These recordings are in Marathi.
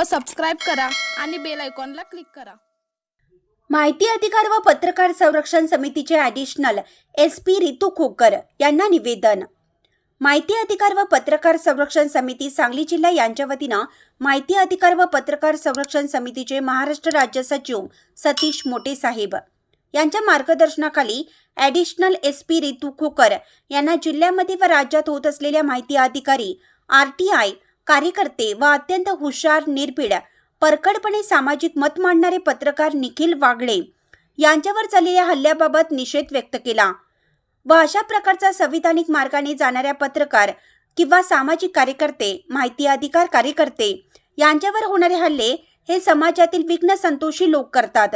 व सबस्क्राईब करा आणि बेल आयकॉनला क्लिक करा। माहिती अधिकार व पत्रकार संरक्षण समितीचे ॲडिशनल SP रितू खोकर यांना निवेदन। माहिती अधिकार व पत्रकार संरक्षण समिती सांगली जिल्हा यांच्या वतीनं माहिती अधिकार व पत्रकार संरक्षण समितीचे महाराष्ट्र राज्य सचिव सतीश मोटे साहेब यांच्या मार्गदर्शनाखाली ॲडिशनल SP रितू खोकर यांना जिल्ह्यामध्ये व राज्यात होत असलेल्या माहिती अधिकारी RTI कार्यकर्ते व अत्यंत हुशार निर्भीड परखडपणे सामाजिक मत मांडणारे पत्रकार निखिल वागळे यांच्यावर झालेल्या हल्ल्याबाबत निषेध व्यक्त केला व अशा प्रकारचा संविधानिक मार्गाने जाणाऱ्या पत्रकार किंवा सामाजिक कार्यकर्ते माहिती अधिकार कार्यकर्ते यांच्यावर होणारे हल्ले हे समाजातील विघ्न संतोषी लोक करतात।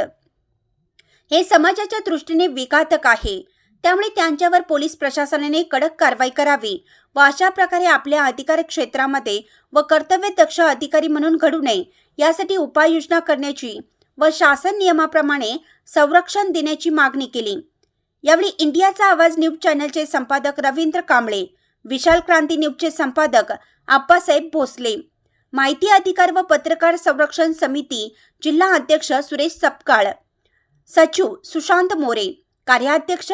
हे समाजाच्या दृष्टीने विघातक आहे, त्यामुळे त्यांच्यावर पोलीस प्रशासनाने कडक कारवाई करावी व अशा प्रकारे आपल्या अधिकार क्षेत्रामध्ये व कर्तव्यदक्ष अधिकारी म्हणून घडू नये यासाठी उपाययोजना करण्याची व शासन नियमाप्रमाणे संरक्षण देण्याची मागणी केली। यावेळी इंडियाचा आवाज न्यूज चॅनलचे संपादक रवींद्र कांबळे, विशाल क्रांती न्यूजचे संपादक आप्पासाहेब भोसले, माहिती अधिकार व पत्रकार संरक्षण समिती जिल्हा अध्यक्ष सुरेश सपकाळ, सचिव सुशांत मोरे, कार्याध्यक्ष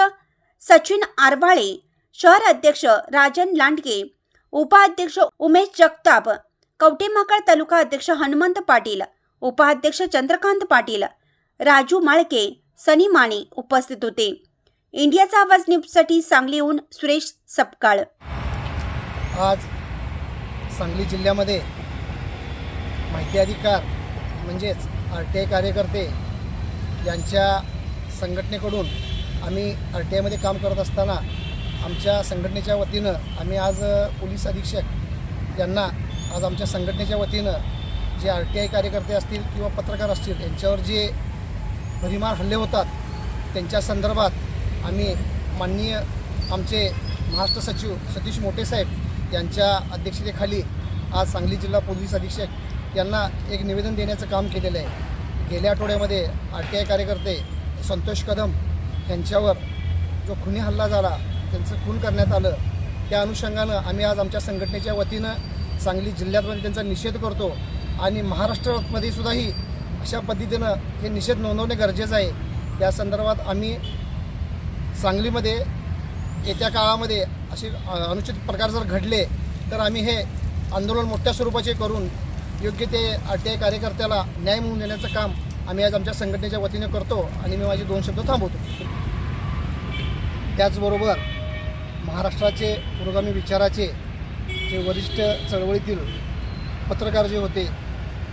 सचिन आरवाळे, शहर अध्यक्ष राजन लांडगे, उपाध्यक्ष उमेश जगताप, कवठेमहांकाळ तालुका अध्यक्ष हनुमंत पाटील, उपाध्यक्ष चंद्रकांत पाटील, राजू माळके, सनी माने उपस्थित होते। इंडियाचा आवाज न्यूजसाठी सांगलीहून सुरेश सपकाळ। आज सांगली जिल्ह्यामध्ये माहिती अधिकार म्हणजेच RTI कार्यकर्ते यांच्या संघटनेकडून आम्ही RTIमध्ये काम करत असताना आमच्या संघटनेच्या वतीनं आम्ही आज पोलीस अधीक्षक यांना आज आमच्या संघटनेच्या वतीनं जे RTI कार्यकर्ते असतील किंवा पत्रकार असतील यांच्यावर जे भडीमार हल्ले होतात त्यांच्या संदर्भात आम्ही माननीय आमचे महाराष्ट्र सचिव सतीश मोटे साहेब यांच्या अध्यक्षतेखाली आज सांगली जिल्हा पोलीस अधीक्षक यांना एक निवेदन देण्याचं काम केलेलं आहे। गेल्या आठवड्यामध्ये RTI कार्यकर्ते संतोष कदम यांच्यावर जो खुनी हल्ला झाला, त्यांचं खून करण्यात आलं, त्या अनुषंगानं आम्ही आज आमच्या संघटनेच्या वतीनं सांगली जिल्ह्यामध्ये त्यांचा निषेध करतो आणि महाराष्ट्रामध्ये सुद्धाही अशा पद्धतीनं हे निषेध नोंदवणे गरजेचं आहे। त्या संदर्भात आम्ही सांगलीमध्ये येत्या काळामध्ये असे अनुचित प्रकार जर घडले तर आम्ही हे आंदोलन मोठ्या स्वरूपाचे करून योग्य ते RTI कार्यकर्त्याला न्याय मिळवून देण्याचं काम आम्ही आज आमच्या संघटनेच्या वतीने करतो आणि मी माझे 2 शब्द थांबवतो। त्याचबरोबर महाराष्ट्राचे पुरोगामी विचाराचे जे वरिष्ठ चळवळीतील पत्रकार जे होते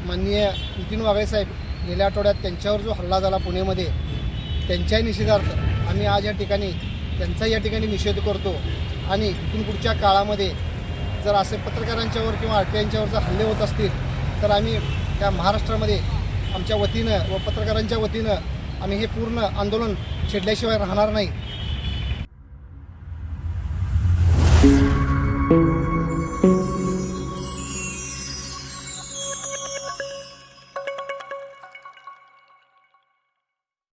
माननीय नितीन वागळे साहेब, गेल्या आठवड्यात त्यांच्यावर जो हल्ला झाला पुणेमध्ये, त्यांच्याही निषेधार्थ आम्ही आज या ठिकाणी त्यांचाही या ठिकाणी निषेध करतो आणि इथून पुढच्या काळामध्ये जर असे पत्रकारांच्यावर किंवा RTIंच्यावर जर हल्ले होत असतील तर आम्ही त्या महाराष्ट्रामध्ये आमच्या वतीनं व पत्रकारांच्या वतीनं आम्ही हे पूर्ण आंदोलन छेडल्याशिवाय राहणार नाही।